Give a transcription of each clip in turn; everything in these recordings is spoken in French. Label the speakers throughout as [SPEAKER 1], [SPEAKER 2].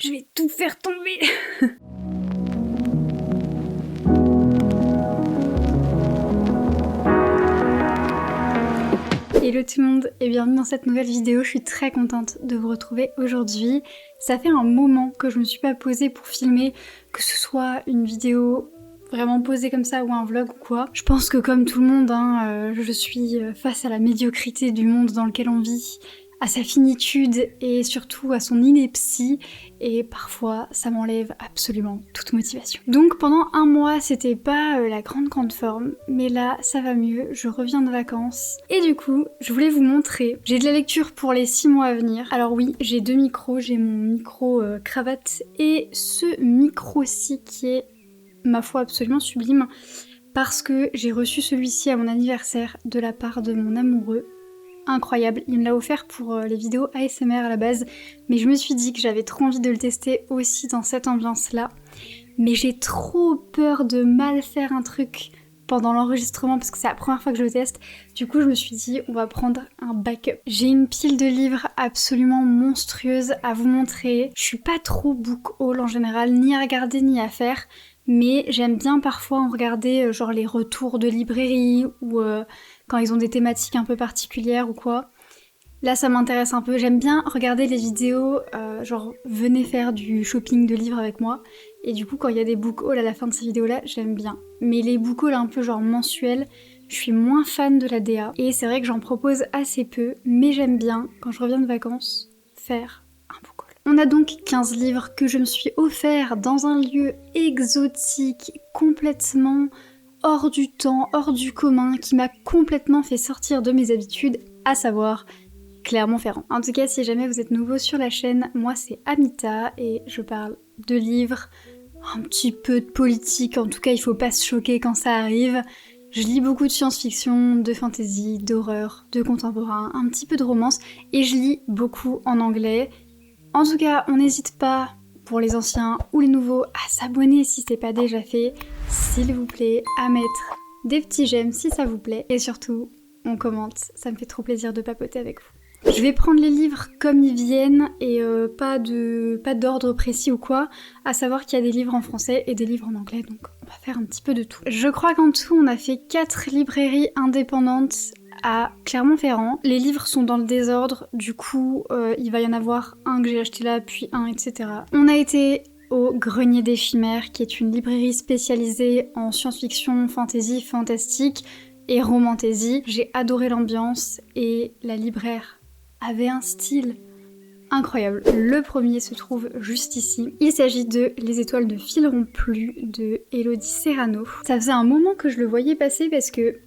[SPEAKER 1] Je vais tout faire tomber. Hello tout le monde et bienvenue dans cette nouvelle vidéo, je suis très contente de vous retrouver aujourd'hui. Ça fait un moment que je me suis pas posée pour filmer, que ce soit une vidéo vraiment posée comme ça ou un vlog ou quoi. Je pense que comme tout le monde, je suis face à la médiocrité du monde dans lequel on vit, à sa finitude et surtout à son ineptie, et parfois ça m'enlève absolument toute motivation. Donc pendant un mois c'était pas la grande forme, mais là ça va mieux, je reviens de vacances et du coup je voulais vous montrer, j'ai de la lecture pour les 6 mois à venir. Alors oui, j'ai deux micros, j'ai mon micro cravate et ce micro-ci qui est ma foi absolument sublime parce que j'ai reçu celui-ci à mon anniversaire de la part de mon amoureux. Incroyable, il me l'a offert pour les vidéos ASMR à la base, mais je me suis dit que j'avais trop envie de le tester aussi dans cette ambiance-là. Mais j'ai trop peur de mal faire un truc pendant l'enregistrement parce que c'est la première fois que je le teste. Du coup, je me suis dit, on va prendre un backup. J'ai une pile de livres absolument monstrueuse à vous montrer. Je suis pas trop book haul en général, ni à regarder ni à faire. Mais j'aime bien parfois en regarder genre les retours de librairie ou quand ils ont des thématiques un peu particulières ou quoi. Là ça m'intéresse un peu, j'aime bien regarder les vidéos genre venez faire du shopping de livres avec moi. Et du coup quand il y a des book hauls à la fin de ces vidéos là, j'aime bien. Mais les book hauls un peu genre mensuels, je suis moins fan de la DA. Et c'est vrai que j'en propose assez peu, mais j'aime bien quand je reviens de vacances faire un book haul. On a donc 15 livres que je me suis offert dans un lieu exotique, complètement hors du temps, hors du commun, qui m'a complètement fait sortir de mes habitudes, à savoir Clermont-Ferrand. En tout cas, si jamais vous êtes nouveau sur la chaîne, moi c'est Amita et je parle de livres, un petit peu de politique, en tout cas il faut pas se choquer quand ça arrive. Je lis beaucoup de science-fiction, de fantasy, d'horreur, de contemporain, un petit peu de romance et je lis beaucoup en anglais. En tout cas, on n'hésite pas, pour les anciens ou les nouveaux, à s'abonner si c'est pas déjà fait, s'il vous plaît, à mettre des petits j'aime si ça vous plaît, et surtout, on commente, ça me fait trop plaisir de papoter avec vous. Je vais prendre les livres comme ils viennent, et pas d'ordre précis ou quoi, à savoir qu'il y a des livres en français et des livres en anglais, donc on va faire un petit peu de tout. Je crois qu'en tout, on a fait 4 librairies indépendantes à Clermont-Ferrand. Les livres sont dans le désordre, du coup il va y en avoir un que j'ai acheté là, puis un, etc. On a été au Grenier des Chimères, qui est une librairie spécialisée en science-fiction, fantasy, fantastique et romantasy. J'ai adoré l'ambiance et la libraire avait un style incroyable. Le premier se trouve juste ici. Il s'agit de Les étoiles ne fileront plus de Elodie Serrano. Ça faisait un moment que je le voyais passer parce que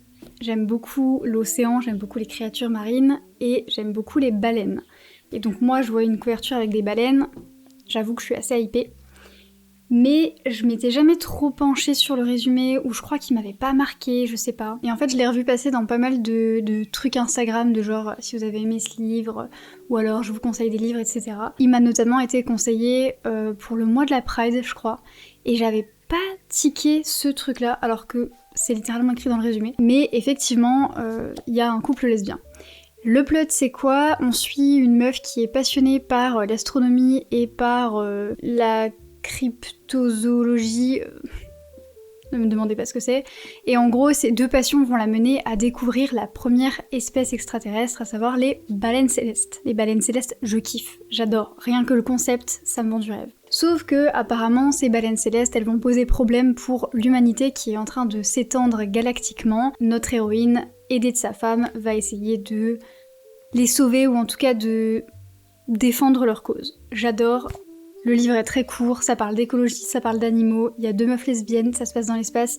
[SPEAKER 1] j'aime beaucoup l'océan, j'aime beaucoup les créatures marines et j'aime beaucoup les baleines. Et donc moi je vois une couverture avec des baleines, j'avoue que je suis assez hypée. Mais je m'étais jamais trop penchée sur le résumé, ou je crois qu'il m'avait pas marqué, je sais pas. Et en fait je l'ai revu passer dans pas mal de trucs Instagram, de genre si vous avez aimé ce livre, ou alors je vous conseille des livres, etc. Il m'a notamment été conseillé pour le mois de la Pride, je crois, et j'avais pas tiqué ce truc-là, alors que c'est littéralement écrit dans le résumé. Mais effectivement, il y a un couple lesbien. Le plot, c'est quoi? On suit une meuf qui est passionnée par l'astronomie et par la cryptozoologie. Ne me demandez pas ce que c'est. Et en gros, ces deux passions vont la mener à découvrir la première espèce extraterrestre, à savoir les baleines célestes. Les baleines célestes, je kiffe, j'adore. Rien que le concept, ça me vend du rêve. Sauf que, apparemment, ces baleines célestes, elles vont poser problème pour l'humanité qui est en train de s'étendre galactiquement. Notre héroïne, aidée de sa femme, va essayer de les sauver, ou en tout cas de défendre leur cause. J'adore. Le livre est très court, ça parle d'écologie, ça parle d'animaux, il y a 2 meufs lesbiennes, ça se passe dans l'espace.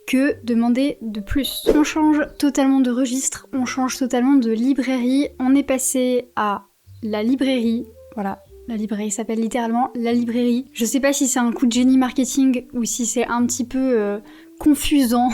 [SPEAKER 1] Que demander de plus? On change totalement de registre, on change totalement de librairie, on est passé à la librairie, voilà. La librairie s'appelle littéralement La Librairie. Je sais pas si c'est un coup de génie marketing ou si c'est un petit peu confusant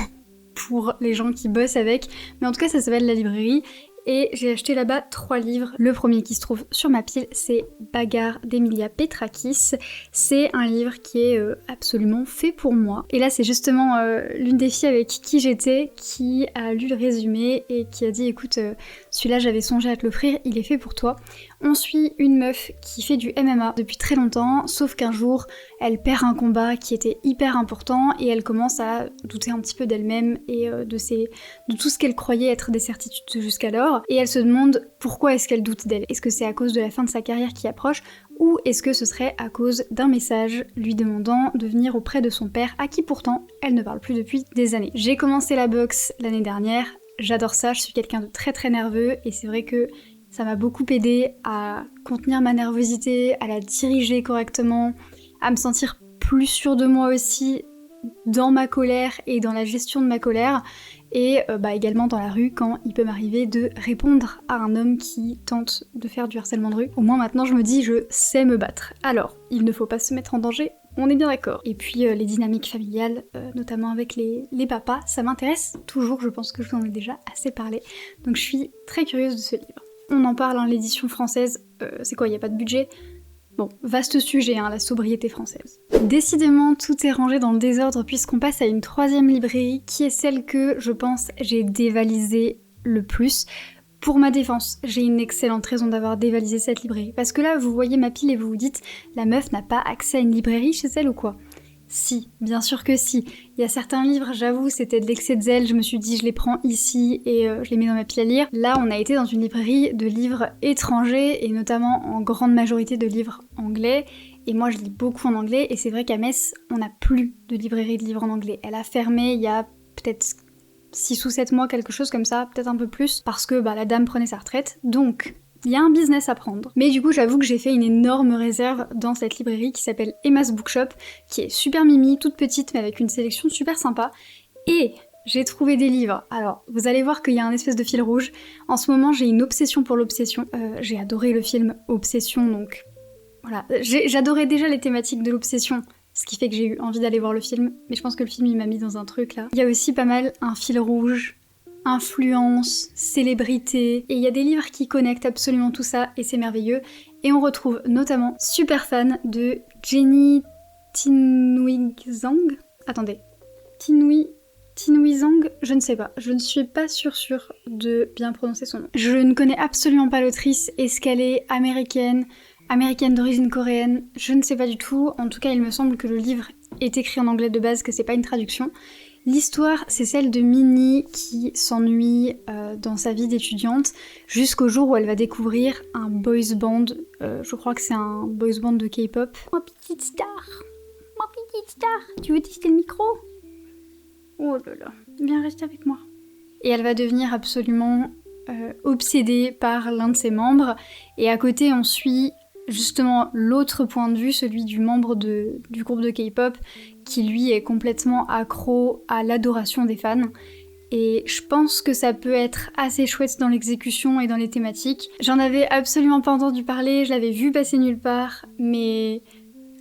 [SPEAKER 1] pour les gens qui bossent avec, mais en tout cas ça s'appelle La Librairie. et j'ai acheté là-bas 3 livres. Le premier qui se trouve sur ma pile, c'est Bagarre d'Emilia Petrakis. C'est un livre qui est absolument fait pour moi. Et là, c'est justement l'une des filles avec qui j'étais qui a lu le résumé et qui a dit écoute, celui-là j'avais songé à te l'offrir, il est fait pour toi. On suit une meuf qui fait du MMA depuis très longtemps, sauf qu'un jour, elle perd un combat qui était hyper important et elle commence à douter un petit peu d'elle-même et de tout ce qu'elle croyait être des certitudes jusqu'alors. Et elle se demande pourquoi est-ce qu'elle doute d'elle. Est-ce que c'est à cause de la fin de sa carrière qui approche ou est-ce que ce serait à cause d'un message lui demandant de venir auprès de son père, à qui pourtant elle ne parle plus depuis des années. J'ai commencé la boxe l'année dernière, j'adore ça, je suis quelqu'un de très très nerveux et c'est vrai que ça m'a beaucoup aidé à contenir ma nervosité, à la diriger correctement, à me sentir plus sûre de moi aussi dans ma colère et dans la gestion de ma colère, et également dans la rue quand il peut m'arriver de répondre à un homme qui tente de faire du harcèlement de rue. Au moins maintenant je me dis je sais me battre. Alors, il ne faut pas se mettre en danger, on est bien d'accord. Et puis les dynamiques familiales, notamment avec les papas, ça m'intéresse toujours, je pense que je vous en ai déjà assez parlé, donc je suis très curieuse de ce livre. On en parle, l'édition française, c'est quoi, y a pas de budget ? Bon, vaste sujet, la sobriété française. Décidément, tout est rangé dans le désordre puisqu'on passe à une 3e librairie qui est celle que, je pense, j'ai dévalisée le plus. Pour ma défense, j'ai une excellente raison d'avoir dévalisé cette librairie. Parce que là, vous voyez ma pile et vous vous dites, la meuf n'a pas accès à une librairie chez elle ou quoi ? Si, bien sûr que si. Il y a certains livres, j'avoue, c'était de l'excès de zèle, je me suis dit je les prends ici et je les mets dans ma pile à lire. Là, on a été dans une librairie de livres étrangers et notamment en grande majorité de livres anglais. Et moi, je lis beaucoup en anglais et c'est vrai qu'à Metz, on n'a plus de librairie de livres en anglais. Elle a fermé il y a peut-être 6 ou 7 mois, quelque chose comme ça, peut-être un peu plus, parce que la dame prenait sa retraite. Donc, il y a un business à prendre. Mais du coup, j'avoue que j'ai fait une énorme réserve dans cette librairie qui s'appelle Emma's Bookshop, qui est super mimi, toute petite, mais avec une sélection super sympa. Et j'ai trouvé des livres. Alors, vous allez voir qu'il y a un espèce de fil rouge. En ce moment, j'ai une obsession pour l'obsession. J'ai adoré le film Obsession, donc voilà. J'adorais déjà les thématiques de l'obsession, ce qui fait que j'ai eu envie d'aller voir le film. Mais je pense que le film, il m'a mis dans un truc, là. Il y a aussi pas mal un fil rouge, influence, célébrité, et il y a des livres qui connectent absolument tout ça, et c'est merveilleux. Et on retrouve notamment super fan de Jenny Tinwizang. Attendez, Tinwizang, je ne sais pas, je ne suis pas sûre de bien prononcer son nom. Je ne connais absolument pas l'autrice, est-ce qu'elle est américaine d'origine coréenne, je ne sais pas du tout. En tout cas, il me semble que le livre est écrit en anglais de base, que c'est pas une traduction. L'histoire, c'est celle de Minnie qui s'ennuie dans sa vie d'étudiante jusqu'au jour où elle va découvrir un boys band, je crois que c'est un boys band de K-pop. Ma petite star, tu veux tester le micro ? Oh là là, viens rester avec moi. Et elle va devenir absolument obsédée par l'un de ses membres, et à côté on suit justement l'autre point de vue, celui du membre du groupe de K-pop, qui lui est complètement accro à l'adoration des fans. Et je pense que ça peut être assez chouette dans l'exécution et dans les thématiques. J'en avais absolument pas entendu parler, je l'avais vu passer nulle part, mais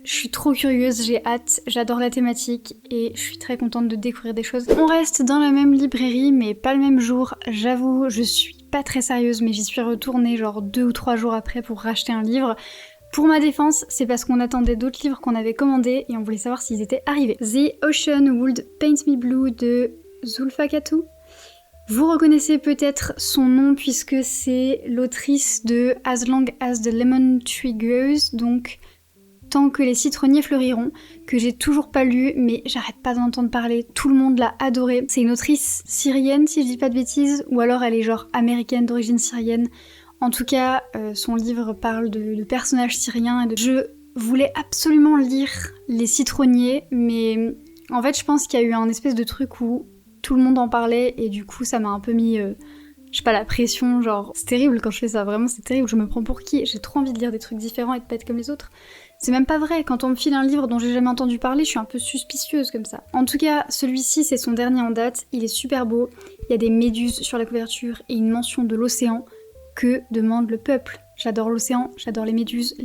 [SPEAKER 1] je suis trop curieuse, j'ai hâte, j'adore la thématique et je suis très contente de découvrir des choses. On reste dans la même librairie, mais pas le même jour. J'avoue, je suis pas très sérieuse, mais j'y suis retournée genre 2 ou 3 jours après pour racheter un livre. Pour ma défense, c'est parce qu'on attendait d'autres livres qu'on avait commandés et on voulait savoir s'ils étaient arrivés. The Ocean Would Paint Me Blue de Zulfa Katou. Vous reconnaissez peut-être son nom puisque c'est l'autrice de As Long as the Lemon Tree Grows, donc Tant que les citronniers fleuriront, que j'ai toujours pas lu, mais j'arrête pas d'en entendre parler, tout le monde l'a adoré. C'est une autrice syrienne, si je dis pas de bêtises, ou alors elle est genre américaine d'origine syrienne. En tout cas, son livre parle de personnages syriens, et je voulais absolument lire Les citronniers, mais en fait je pense qu'il y a eu un espèce de truc où tout le monde en parlait, et du coup ça m'a un peu mis... je sais pas, la pression, genre... C'est terrible quand je fais ça, vraiment c'est terrible, je me prends pour qui ? J'ai trop envie de lire des trucs différents et de pas être comme les autres. C'est même pas vrai, quand on me file un livre dont j'ai jamais entendu parler, je suis un peu suspicieuse comme ça. En tout cas, celui-ci, c'est son dernier en date, il est super beau, il y a des méduses sur la couverture et une mention de l'océan. Que demande le peuple ? J'adore l'océan, j'adore les méduses,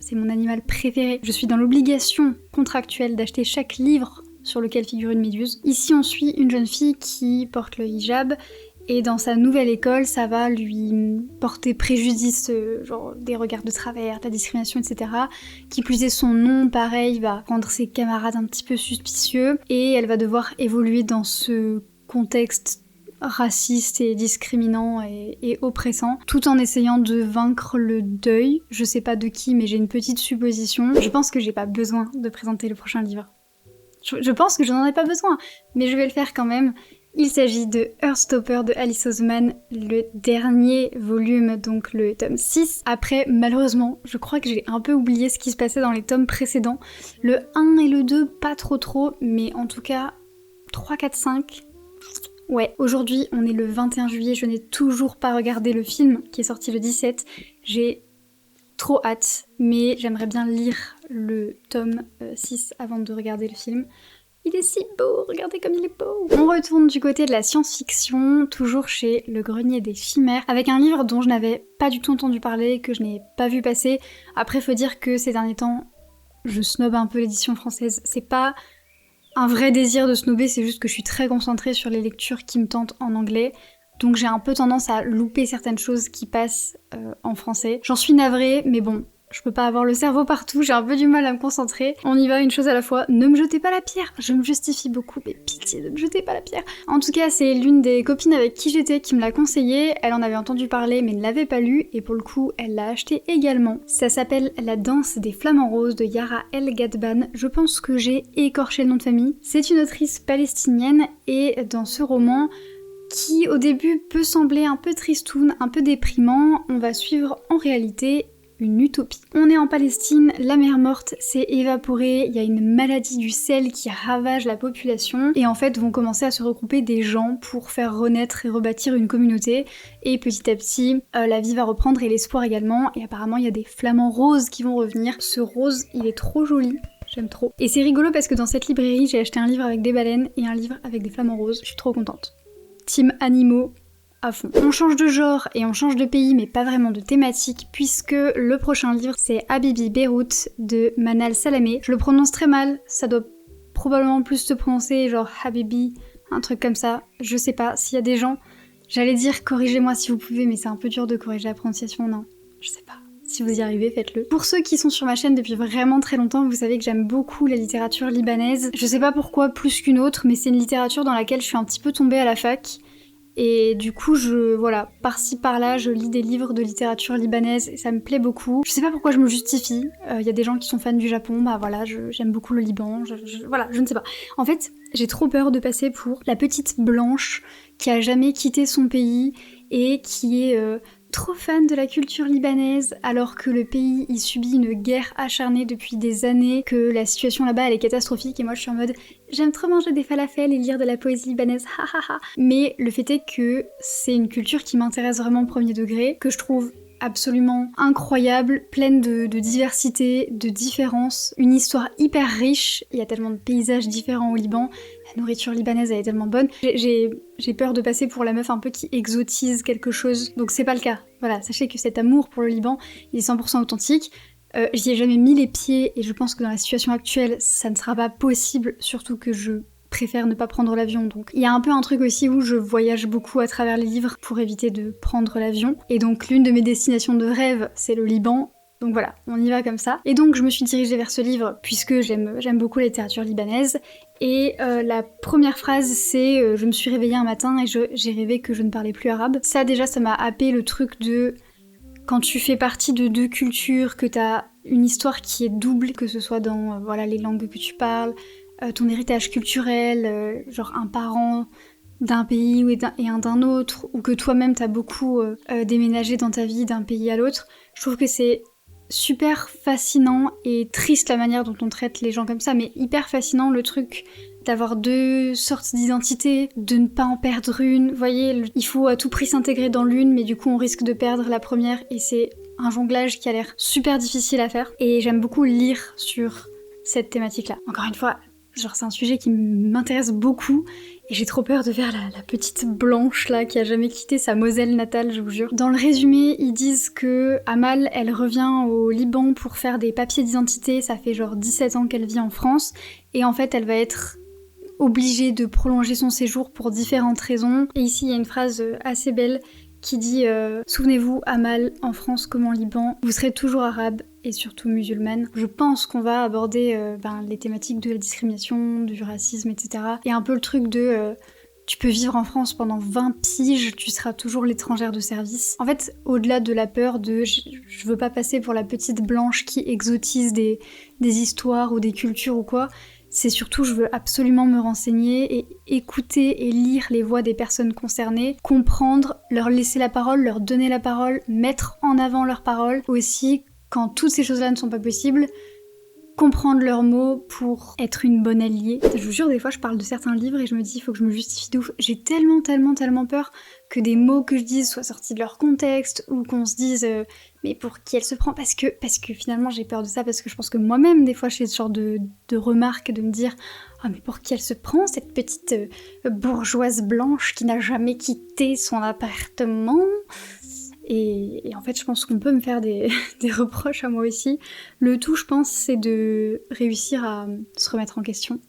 [SPEAKER 1] c'est mon animal préféré. Je suis dans l'obligation contractuelle d'acheter chaque livre sur lequel figure une méduse. Ici, on suit une jeune fille qui porte le hijab, et dans sa nouvelle école, ça va lui porter préjudice, genre des regards de travers, de la discrimination, etc. Qui plus est, son nom, pareil, va rendre ses camarades un petit peu suspicieux, et elle va devoir évoluer dans ce contexte raciste et discriminant et oppressant, tout en essayant de vaincre le deuil. Je sais pas de qui, mais j'ai une petite supposition. Je pense que j'ai pas besoin de présenter le prochain livre. Je pense que je n'en ai pas besoin, mais je vais le faire quand même. Il s'agit de Heartstopper de Alice Oseman, le dernier volume, donc le tome 6. Après, malheureusement, je crois que j'ai un peu oublié ce qui se passait dans les tomes précédents. Le 1 et le 2, pas trop, mais en tout cas, 3, 4, 5... Ouais, aujourd'hui, on est le 21 juillet, je n'ai toujours pas regardé le film qui est sorti le 17. J'ai trop hâte, mais j'aimerais bien lire le tome 6 avant de regarder le film. Il est si beau, regardez comme il est beau. On retourne du côté de la science-fiction, toujours chez Le Grenier des Chimères, avec un livre dont je n'avais pas du tout entendu parler, que je n'ai pas vu passer. Après, faut dire que ces derniers temps, je snob un peu l'édition française. C'est pas un vrai désir de snobber, c'est juste que je suis très concentrée sur les lectures qui me tentent en anglais, donc j'ai un peu tendance à louper certaines choses qui passent en français. J'en suis navrée, mais bon, je peux pas avoir le cerveau partout, j'ai un peu du mal à me concentrer. On y va une chose à la fois, ne me jetez pas la pierre, je me justifie beaucoup, mais pitié, ne me jetez pas la pierre. En tout cas, c'est l'une des copines avec qui j'étais qui me l'a conseillé, elle en avait entendu parler mais ne l'avait pas lu, et pour le coup, elle l'a acheté également. Ça s'appelle La danse des flamants roses de Yara El Ghadban, je pense que j'ai écorché le nom de famille. C'est une autrice palestinienne, et dans ce roman, qui au début peut sembler un peu tristoun, un peu déprimant, on va suivre en réalité une utopie. On est en Palestine, la mer morte s'est évaporée, il y a une maladie du sel qui ravage la population, et en fait vont commencer à se regrouper des gens pour faire renaître et rebâtir une communauté, et petit à petit la vie va reprendre et l'espoir également, et apparemment il y a des flamants roses qui vont revenir. Ce rose, il est trop joli. J'aime trop. Et c'est rigolo parce que dans cette librairie, j'ai acheté un livre avec des baleines et un livre avec des flamants roses. Je suis trop contente. Team animaux à fond. On change de genre et on change de pays, mais pas vraiment de thématique, puisque le prochain livre, c'est Habibi Beyrouth de Manal Salamé. Je le prononce très mal, ça doit probablement plus se prononcer genre Habibi, un truc comme ça. Je sais pas, s'il y a des gens, j'allais dire corrigez-moi si vous pouvez, mais c'est un peu dur de corriger la prononciation, non, je sais pas. Si vous y arrivez, faites-le. Pour ceux qui sont sur ma chaîne depuis vraiment très longtemps, vous savez que j'aime beaucoup la littérature libanaise. Je sais pas pourquoi plus qu'une autre, mais c'est une littérature dans laquelle je suis un petit peu tombée à la fac. Et du coup, voilà, par-ci par-là, je lis des livres de littérature libanaise et ça me plaît beaucoup. Je sais pas pourquoi je me justifie. Y a des gens qui sont fans du Japon, bah voilà, j'aime beaucoup le Liban, voilà, je ne sais pas. En fait, j'ai trop peur de passer pour la petite blanche qui a jamais quitté son pays et qui est trop fan de la culture libanaise alors que le pays y subit une guerre acharnée depuis des années, que la situation là-bas elle est catastrophique et moi je suis en mode j'aime trop manger des falafels et lire de la poésie libanaise, hahaha. Mais le fait est que c'est une culture qui m'intéresse vraiment au premier degré, que je trouve absolument incroyable, pleine de diversité, de différences, une histoire hyper riche, il y a tellement de paysages différents au Liban, la nourriture libanaise elle est tellement bonne, j'ai peur de passer pour la meuf un peu qui exotise quelque chose, donc c'est pas le cas. Voilà, sachez que cet amour pour le Liban, il est 100% authentique. J'y ai jamais mis les pieds et je pense que dans la situation actuelle, ça ne sera pas possible, surtout que je préfère ne pas prendre l'avion, donc il y a un peu un truc aussi où je voyage beaucoup à travers les livres pour éviter de prendre l'avion, et donc l'une de mes destinations de rêve c'est le Liban, donc voilà, on y va comme ça. Et donc je me suis dirigée vers ce livre puisque j'aime beaucoup la littérature libanaise, et la première phrase c'est je me suis réveillée un matin et j'ai rêvé que je ne parlais plus arabe. Ça déjà ça m'a happé, le truc de quand tu fais partie de deux cultures, que t'as une histoire qui est double, que ce soit dans voilà les langues que tu parles, ton héritage culturel, genre un parent d'un pays et un d'un autre, ou que toi-même t'as beaucoup déménagé dans ta vie d'un pays à l'autre, je trouve que c'est super fascinant et triste la manière dont on traite les gens comme ça, mais hyper fascinant le truc d'avoir deux sortes d'identités, de ne pas en perdre une. Vous voyez, il faut à tout prix s'intégrer dans l'une, mais du coup on risque de perdre la première, et c'est un jonglage qui a l'air super difficile à faire, et j'aime beaucoup lire sur cette thématique-là. Encore une fois, genre c'est un sujet qui m'intéresse beaucoup et j'ai trop peur de faire la petite blanche là qui a jamais quitté sa Moselle natale, je vous jure. Dans le résumé, ils disent que Amal, elle revient au Liban pour faire des papiers d'identité, ça fait genre 17 ans qu'elle vit en France, et en fait elle va être obligé de prolonger son séjour pour différentes raisons. Et ici, il y a une phrase assez belle qui dit souvenez-vous, Amal, en France comme en Liban, vous serez toujours arabe et surtout musulmane. Je pense qu'on va aborder les thématiques de la discrimination, du racisme, etc. Et un peu le truc de tu peux vivre en France pendant 20 piges, tu seras toujours l'étrangère de service. En fait, au-delà de la peur de je veux pas passer pour la petite blanche qui exotise des histoires ou des cultures ou quoi, c'est surtout je veux absolument me renseigner et écouter et lire les voix des personnes concernées, comprendre, leur laisser la parole, leur donner la parole, mettre en avant leurs paroles. Aussi, quand toutes ces choses-là ne sont pas possibles, comprendre leurs mots pour être une bonne alliée. Je vous jure, des fois je parle de certains livres et je me dis il faut que je me justifie de ouf. J'ai tellement peur que des mots que je dise soient sortis de leur contexte ou qu'on se dise mais pour qui elle se prend, parce que finalement j'ai peur de ça, parce que je pense que moi-même des fois je fais ce genre de remarques de me dire ah mais pour qui elle se prend cette petite bourgeoise blanche qui n'a jamais quitté son appartement. Et en fait, je pense qu'on peut me faire des reproches à moi aussi. Le tout, je pense, c'est de réussir à se remettre en question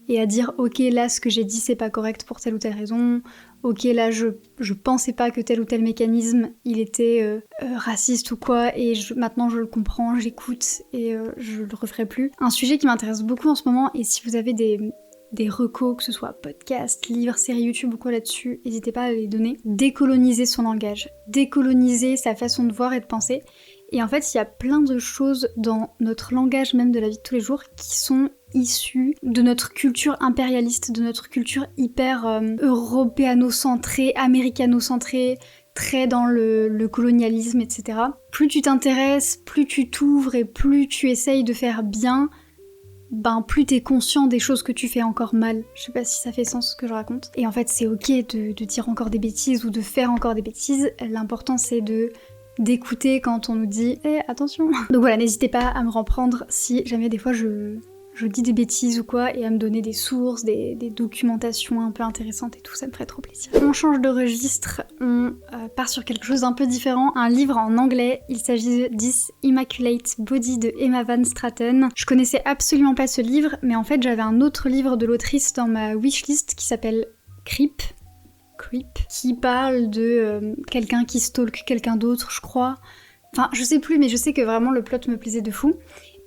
[SPEAKER 1] et à dire ok, là, ce que j'ai dit, c'est pas correct pour telle ou telle raison. Ok, là, je pensais pas que tel ou tel mécanisme, il était raciste ou quoi, et maintenant je le comprends, j'écoute et je le referai plus. Un sujet qui m'intéresse beaucoup en ce moment, et si vous avez des recos, que ce soit podcast, livres, séries YouTube ou quoi là-dessus, n'hésitez pas à les donner. Décoloniser son langage, décoloniser sa façon de voir et de penser. Et en fait, il y a plein de choses dans notre langage même de la vie de tous les jours qui sont issues de notre culture impérialiste, de notre culture hyper européano-centrée, américano-centrée, très dans le colonialisme, etc. Plus tu t'intéresses, plus tu t'ouvres et plus tu essayes de faire bien, plus t'es conscient des choses que tu fais encore mal. Je sais pas si ça fait sens ce que je raconte. Et en fait, c'est ok de dire encore des bêtises ou de faire encore des bêtises. L'important, c'est d'écouter quand on nous dit « attention !» Donc voilà, n'hésitez pas à me reprendre si jamais des fois je dis des bêtises ou quoi, et à me donner des sources, des documentations un peu intéressantes et tout, ça me ferait trop plaisir. On change de registre, on part sur quelque chose d'un peu différent, un livre en anglais, il s'agit de This Immaculate Body de Emma Van Straten. Je connaissais absolument pas ce livre, mais en fait j'avais un autre livre de l'autrice dans ma wishlist qui s'appelle Creep, qui parle de quelqu'un qui stalk quelqu'un d'autre, je crois. Enfin, je sais plus, mais je sais que vraiment le plot me plaisait de fou.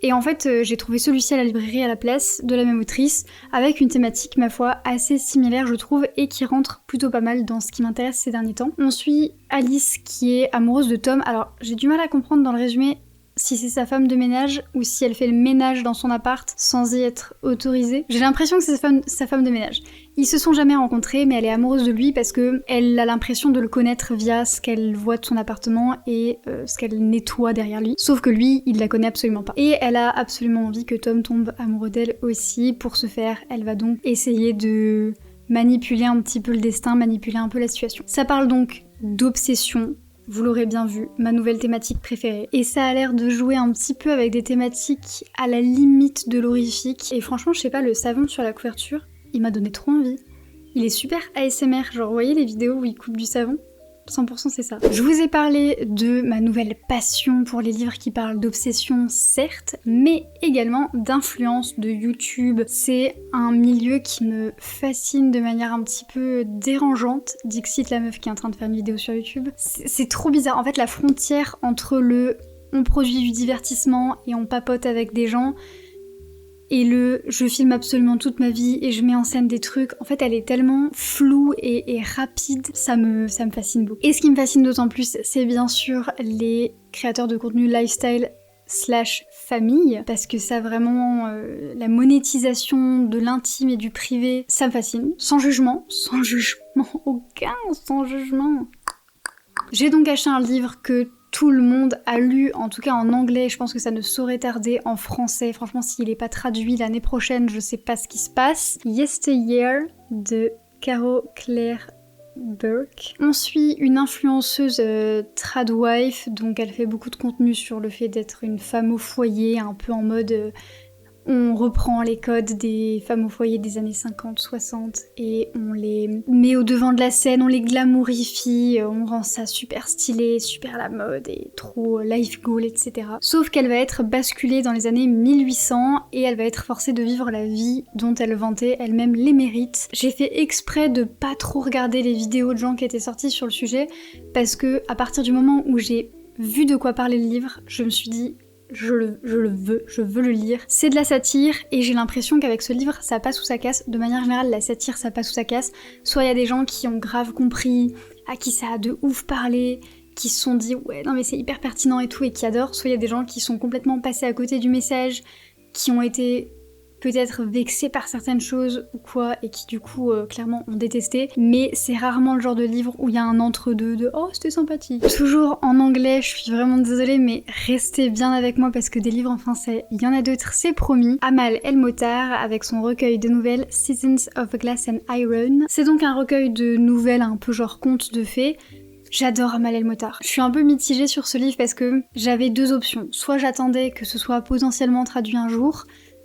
[SPEAKER 1] Et en fait, j'ai trouvé celui-ci à la librairie à la place, de la même autrice, avec une thématique, ma foi, assez similaire, je trouve, et qui rentre plutôt pas mal dans ce qui m'intéresse ces derniers temps. On suit Alice, qui est amoureuse de Tom. Alors, j'ai du mal à comprendre dans le résumé si c'est sa femme de ménage ou si elle fait le ménage dans son appart sans y être autorisée. J'ai l'impression que c'est sa femme de ménage. Ils se sont jamais rencontrés, mais elle est amoureuse de lui parce que elle a l'impression de le connaître via ce qu'elle voit de son appartement et ce qu'elle nettoie derrière lui. Sauf que lui, il la connaît absolument pas. Et elle a absolument envie que Tom tombe amoureux d'elle aussi. Pour ce faire, elle va donc essayer de manipuler un petit peu le destin, manipuler un peu la situation. Ça parle donc d'obsession. Vous l'aurez bien vu, ma nouvelle thématique préférée. Et ça a l'air de jouer un petit peu avec des thématiques à la limite de l'horrifique. Et franchement, je sais pas, le savon sur la couverture, il m'a donné trop envie. Il est super ASMR, genre vous voyez les vidéos où il coupe du savon ? 100% c'est ça. Je vous ai parlé de ma nouvelle passion pour les livres qui parlent d'obsession, certes, mais également d'influence de YouTube. C'est un milieu qui me fascine de manière un petit peu dérangeante. Dixit, la meuf qui est en train de faire une vidéo sur YouTube. C'est trop bizarre. En fait, la frontière entre le on produit du divertissement et on papote avec des gens et je filme absolument toute ma vie et je mets en scène des trucs, en fait elle est tellement floue et rapide, ça me fascine beaucoup. Et ce qui me fascine d'autant plus, c'est bien sûr les créateurs de contenu lifestyle / famille, parce que ça vraiment, la monétisation de l'intime et du privé, ça me fascine. Sans jugement, aucun sans jugement. J'ai donc acheté un livre que tout le monde a lu, en tout cas en anglais, je pense que ça ne saurait tarder en français. Franchement, s'il n'est pas traduit l'année prochaine, je sais pas ce qui se passe. Yesteryear de Caro Claire Burke. On suit une influenceuse tradwife, donc elle fait beaucoup de contenu sur le fait d'être une femme au foyer, un peu en mode On reprend les codes des femmes au foyer des années 50-60 et on les met au devant de la scène, on les glamourifie, on rend ça super stylé, super à la mode et trop life goal, etc. Sauf qu'elle va être basculée dans les années 1800 et elle va être forcée de vivre la vie dont elle vantait elle-même les mérites. J'ai fait exprès de pas trop regarder les vidéos de gens qui étaient sortis sur le sujet parce que à partir du moment où j'ai vu de quoi parlait le livre, je me suis dit je veux le lire. C'est de la satire et j'ai l'impression qu'avec ce livre, ça passe ou ça casse. De manière générale, la satire, ça passe ou ça casse. Soit il y a des gens qui ont grave compris, à qui ça a de ouf parlé, qui se sont dit ouais non mais c'est hyper pertinent et tout et qui adorent. Soit il y a des gens qui sont complètement passés à côté du message, qui ont été peut-être vexés par certaines choses ou quoi, et qui du coup clairement ont détesté, mais c'est rarement le genre de livre où il y a un entre-deux de oh c'était sympathique. Toujours en anglais, je suis vraiment désolée, mais restez bien avec moi parce que des livres en français, il y en a d'autres, c'est promis. Amal El-Mottar avec son recueil de nouvelles Seasons of Glass and Iron. C'est donc un recueil de nouvelles un peu genre contes de fées. J'adore Amal El-Mottar. Je suis un peu mitigée sur ce livre parce que j'avais deux options. Soit j'attendais que ce soit potentiellement traduit un jour,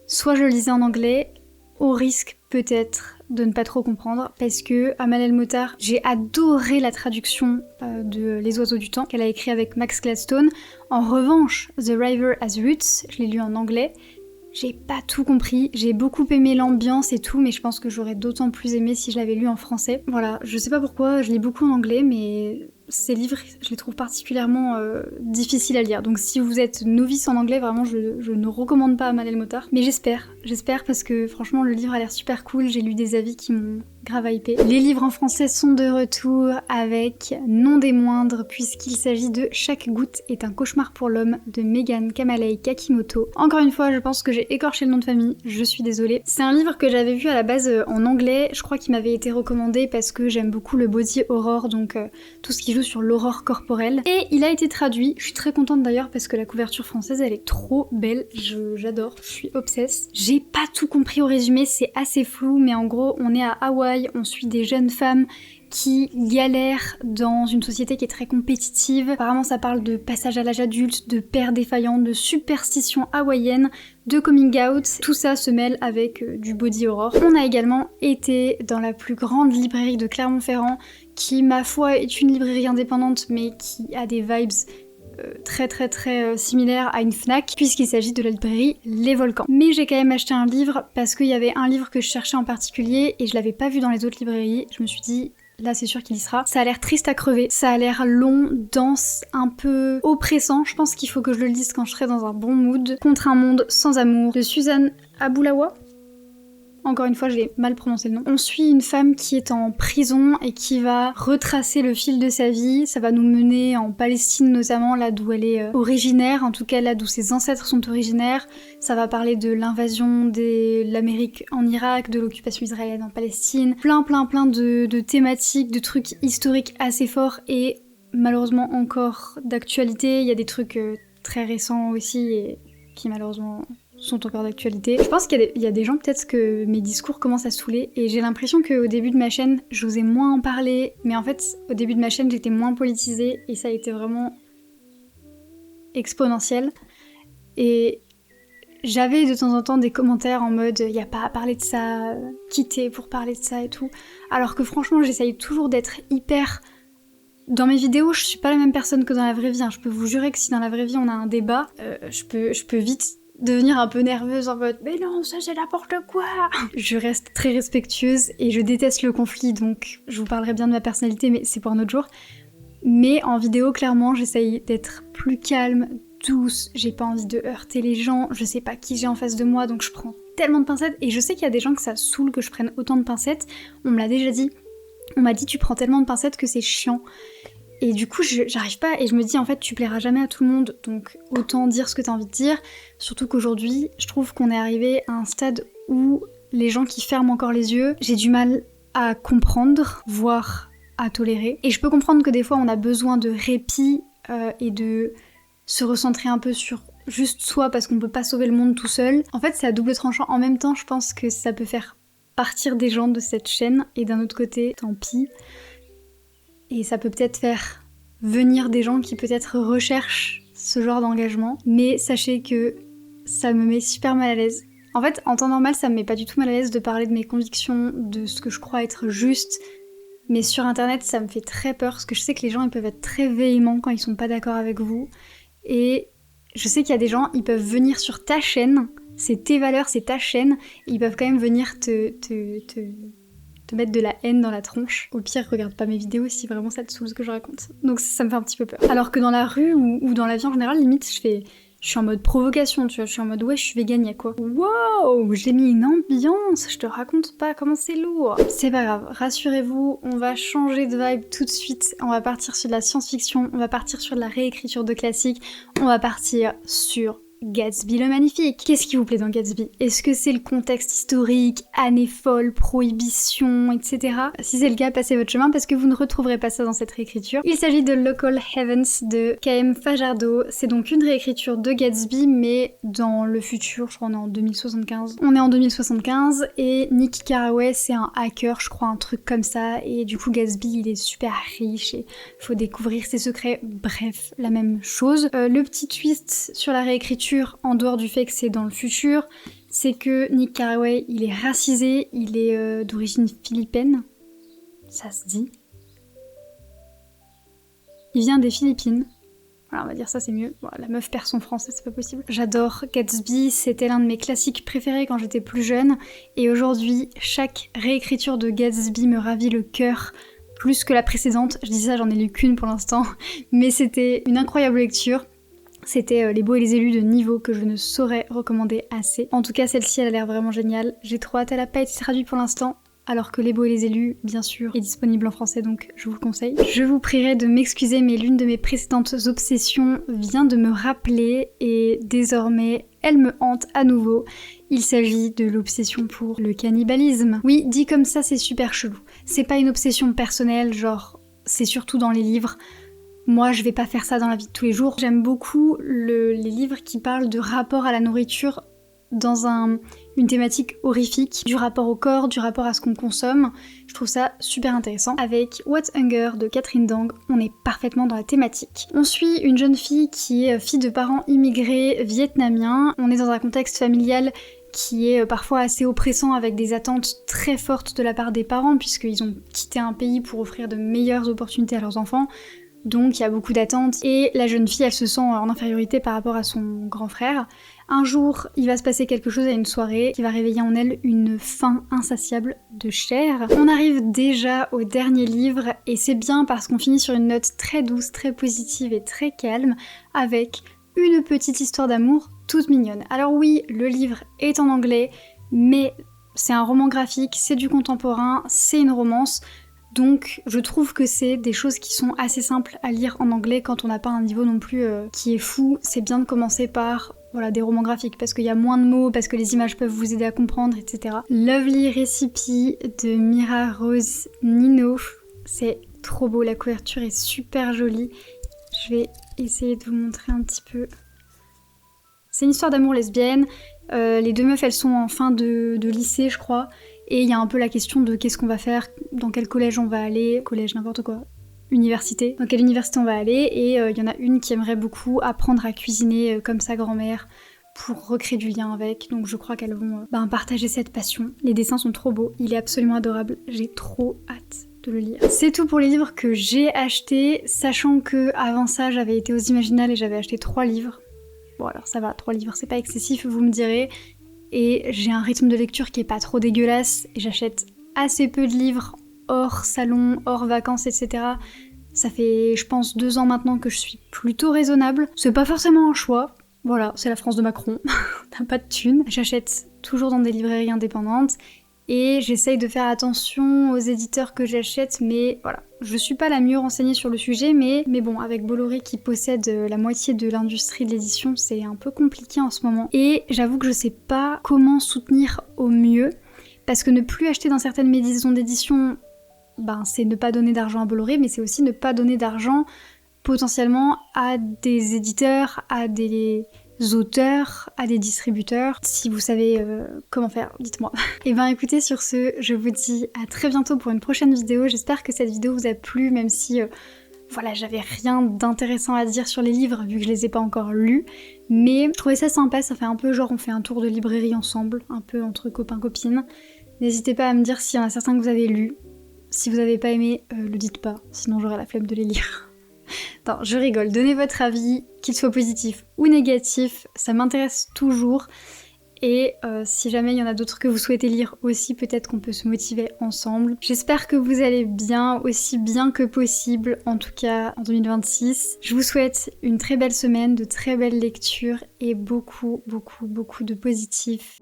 [SPEAKER 1] soit je le lisais en anglais, au risque peut-être de ne pas trop comprendre, parce que Amal El-Mottar, j'ai adoré la traduction de Les Oiseaux du Temps qu'elle a écrit avec Max Gladstone. En revanche, The River Has Roots, je l'ai lu en anglais, j'ai pas tout compris, j'ai beaucoup aimé l'ambiance et tout, mais je pense que j'aurais d'autant plus aimé si je l'avais lu en français. Voilà, je sais pas pourquoi, je lis beaucoup en anglais, mais ces livres, je les trouve particulièrement difficiles à lire. Donc si vous êtes novice en anglais, vraiment, je ne recommande pas Amal El-Mottar. Mais j'espère parce que franchement, le livre a l'air super cool, j'ai lu des avis qui m'ont grave hypé. Les livres en français sont de retour avec non des moindres, puisqu'il s'agit de Chaque goutte est un cauchemar pour l'homme de Megan Kamalei Kakimoto. Encore une fois, je pense que j'ai écorché le nom de famille, je suis désolée. C'est un livre que j'avais vu à la base en anglais, je crois qu'il m'avait été recommandé parce que j'aime beaucoup le body horror, donc tout ce qui joue sur l'aurore corporelle. Et il a été traduit, je suis très contente d'ailleurs parce que la couverture française elle est trop belle, j'adore, je suis obsesse. J'ai pas tout compris au résumé, c'est assez flou, mais en gros on est à Hawaï, on suit des jeunes femmes qui galèrent dans une société qui est très compétitive. Apparemment ça parle de passage à l'âge adulte, de pères défaillants, de superstitions hawaïennes, de coming out. Tout ça se mêle avec du body horror. On a également été dans la plus grande librairie de Clermont-Ferrand, qui ma foi est une librairie indépendante mais qui a des vibes très similaire à une Fnac, puisqu'il s'agit de la librairie Les Volcans. Mais j'ai quand même acheté un livre parce qu'il y avait un livre que je cherchais en particulier et je l'avais pas vu dans les autres librairies. Je me suis dit là c'est sûr qu'il y sera. Ça a l'air triste à crever, ça a l'air long, dense, un peu oppressant. Je pense qu'il faut que je le lise quand je serai dans un bon mood. Contre un monde sans amour de Suzanne Aboulawa. Encore une fois, j'ai mal prononcé le nom. On suit une femme qui est en prison et qui va retracer le fil de sa vie. Ça va nous mener en Palestine notamment, là d'où elle est originaire, en tout cas là d'où ses ancêtres sont originaires. Ça va parler de l'invasion de l'Amérique en Irak, de l'occupation israélienne en Palestine. Plein de thématiques, de trucs historiques assez forts et malheureusement encore d'actualité. Il y a des trucs très récents aussi et qui malheureusement sont encore d'actualité. Je pense qu'il y a des gens peut-être que mes discours commencent à saouler et j'ai l'impression qu'au début de ma chaîne j'osais moins en parler, mais en fait au début de ma chaîne j'étais moins politisée et ça a été vraiment exponentiel. Et j'avais de temps en temps des commentaires en mode y a pas à parler de ça, quitter pour parler de ça et tout, alors que franchement j'essaye toujours d'être hyper... Dans mes vidéos, je suis pas la même personne que dans la vraie vie, hein. Je peux vous jurer que si dans la vraie vie on a un débat, je peux vite devenir un peu nerveuse en mode mais non ça c'est n'importe quoi. Je reste très respectueuse et je déteste le conflit, donc je vous parlerai bien de ma personnalité mais c'est pour un autre jour. Mais en vidéo clairement j'essaye d'être plus calme, douce, j'ai pas envie de heurter les gens, je sais pas qui j'ai en face de moi donc je prends tellement de pincettes et je sais qu'il y a des gens que ça saoule que je prenne autant de pincettes, on me l'a déjà dit, on m'a dit tu prends tellement de pincettes que c'est chiant. Et du coup, j'arrive pas et je me dis en fait tu plairas jamais à tout le monde, donc autant dire ce que t'as envie de dire. Surtout qu'aujourd'hui, je trouve qu'on est arrivé à un stade où les gens qui ferment encore les yeux, j'ai du mal à comprendre, voire à tolérer. Et je peux comprendre que des fois on a besoin de répit et de se recentrer un peu sur juste soi parce qu'on peut pas sauver le monde tout seul. En fait c'est à double tranchant. En même temps je pense que ça peut faire partir des gens de cette chaîne et d'un autre côté, tant pis. Et ça peut peut-être faire venir des gens qui peut-être recherchent ce genre d'engagement. Mais sachez que ça me met super mal à l'aise. En fait, en temps normal, ça me met pas du tout mal à l'aise de parler de mes convictions, de ce que je crois être juste, mais sur internet, ça me fait très peur, parce que je sais que les gens, ils peuvent être très véhéments quand ils sont pas d'accord avec vous, et je sais qu'il y a des gens, ils peuvent venir sur ta chaîne, c'est tes valeurs, c'est ta chaîne, et ils peuvent quand même venir te mettre de la haine dans la tronche. Au pire, regarde pas mes vidéos si vraiment ça te saoule ce que je raconte. Donc ça me fait un petit peu peur. Alors que dans la rue ou dans la vie en général, limite, je suis en mode provocation, tu vois, je suis en mode ouais, je suis végane, y'a quoi? Wow, j'ai mis une ambiance, je te raconte pas comment c'est lourd. C'est pas grave, rassurez-vous, on va changer de vibe tout de suite. On va partir sur de la science-fiction, on va partir sur de la réécriture de classiques, on va partir sur Gatsby le Magnifique. Qu'est-ce qui vous plaît dans Gatsby? Est-ce que c'est le contexte historique, années folles, prohibition, etc. Si c'est le cas, passez votre chemin parce que vous ne retrouverez pas ça dans cette réécriture. Il s'agit de Local Heavens de K.M. Fajardo. C'est donc une réécriture de Gatsby, mais dans le futur, je crois on est en 2075. On est en 2075 et Nick Carraway, c'est un hacker, je crois, un truc comme ça. Et du coup, Gatsby, il est super riche et faut découvrir ses secrets. Bref, la même chose. Le petit twist sur la réécriture, en dehors du fait que c'est dans le futur, c'est que Nick Carraway, il est racisé, il est d'origine philippine, ça se dit. Il vient des Philippines. Voilà, on va dire ça, c'est mieux. Bon, la meuf perd son français, c'est pas possible. J'adore Gatsby, c'était l'un de mes classiques préférés quand j'étais plus jeune, et aujourd'hui, chaque réécriture de Gatsby me ravit le cœur, plus que la précédente. Je dis ça, j'en ai lu qu'une pour l'instant, mais c'était une incroyable lecture. C'était Les Beaux et les Élus de Niveau que je ne saurais recommander assez. En tout cas, celle-ci, elle a l'air vraiment géniale. J'ai trop hâte, elle a pas été traduite pour l'instant, alors que Les Beaux et les Élus, bien sûr, est disponible en français, donc je vous le conseille. Je vous prierai de m'excuser, mais l'une de mes précédentes obsessions vient de me rappeler, et désormais, elle me hante à nouveau. Il s'agit de l'obsession pour le cannibalisme. Oui, dit comme ça, c'est super chelou. C'est pas une obsession personnelle, genre, c'est surtout dans les livres. Moi, je vais pas faire ça dans la vie de tous les jours. J'aime beaucoup les livres qui parlent de rapport à la nourriture dans une thématique horrifique, du rapport au corps, du rapport à ce qu'on consomme. Je trouve ça super intéressant. Avec What Hunger de Catherine Dang, on est parfaitement dans la thématique. On suit une jeune fille qui est fille de parents immigrés vietnamiens. On est dans un contexte familial qui est parfois assez oppressant, avec des attentes très fortes de la part des parents, puisqu'ils ont quitté un pays pour offrir de meilleures opportunités à leurs enfants. Donc il y a beaucoup d'attentes et la jeune fille, elle se sent en infériorité par rapport à son grand frère. Un jour, il va se passer quelque chose à une soirée qui va réveiller en elle une faim insatiable de chair. On arrive déjà au dernier livre et c'est bien parce qu'on finit sur une note très douce, très positive et très calme avec une petite histoire d'amour toute mignonne. Alors oui, le livre est en anglais, mais c'est un roman graphique, c'est du contemporain, c'est une romance. Donc je trouve que c'est des choses qui sont assez simples à lire en anglais quand on n'a pas un niveau non plus qui est fou. C'est bien de commencer par des romans graphiques parce qu'il y a moins de mots, parce que les images peuvent vous aider à comprendre, etc. Lovely Recipe de Mira Rose Nino. C'est trop beau, la couverture est super jolie. Je vais essayer de vous montrer un petit peu. C'est une histoire d'amour lesbienne. Les deux meufs, elles sont en fin de lycée, je crois. Et il y a un peu la question de qu'est-ce qu'on va faire, dans quel collège on va aller, collège n'importe quoi, université, dans quelle université on va aller, et il y en a une qui aimerait beaucoup apprendre à cuisiner comme sa grand-mère pour recréer du lien avec, donc je crois qu'elles vont partager cette passion. Les dessins sont trop beaux, il est absolument adorable, j'ai trop hâte de le lire. C'est tout pour les livres que j'ai achetés, sachant que avant ça j'avais été aux Imaginales et j'avais acheté 3 livres. Bon alors ça va, 3 livres c'est pas excessif, vous me direz. Et j'ai un rythme de lecture qui est pas trop dégueulasse, et j'achète assez peu de livres hors salon, hors vacances, etc. Ça fait, je pense, 2 ans maintenant que je suis plutôt raisonnable. C'est pas forcément un choix, voilà, c'est la France de Macron, t'as pas de thunes. J'achète toujours dans des librairies indépendantes, et j'essaye de faire attention aux éditeurs que j'achète, mais voilà. Je suis pas la mieux renseignée sur le sujet, mais bon, avec Bolloré qui possède la moitié de l'industrie de l'édition, c'est un peu compliqué en ce moment. Et j'avoue que je sais pas comment soutenir au mieux, parce que ne plus acheter dans certaines maisons d'édition, c'est ne pas donner d'argent à Bolloré, mais c'est aussi ne pas donner d'argent potentiellement à des éditeurs, à des auteurs, à des distributeurs. Si vous savez comment faire, dites-moi. Et écoutez, sur ce, je vous dis à très bientôt pour une prochaine vidéo. J'espère que cette vidéo vous a plu, même si Voilà, j'avais rien d'intéressant à dire sur les livres vu que je les ai pas encore lus, mais je trouvais ça sympa, ça fait un peu genre on fait un tour de librairie ensemble, un peu entre copains-copines. N'hésitez pas à me dire s'il y en a certains que vous avez lus. Si vous avez pas aimé, le dites pas, sinon j'aurai la flemme de les lire. Non, je rigole, donnez votre avis, qu'il soit positif ou négatif, ça m'intéresse toujours. Et si jamais il y en a d'autres que vous souhaitez lire aussi, peut-être qu'on peut se motiver ensemble. J'espère que vous allez bien, aussi bien que possible, en tout cas en 2026. Je vous souhaite une très belle semaine, de très belles lectures et beaucoup de positif.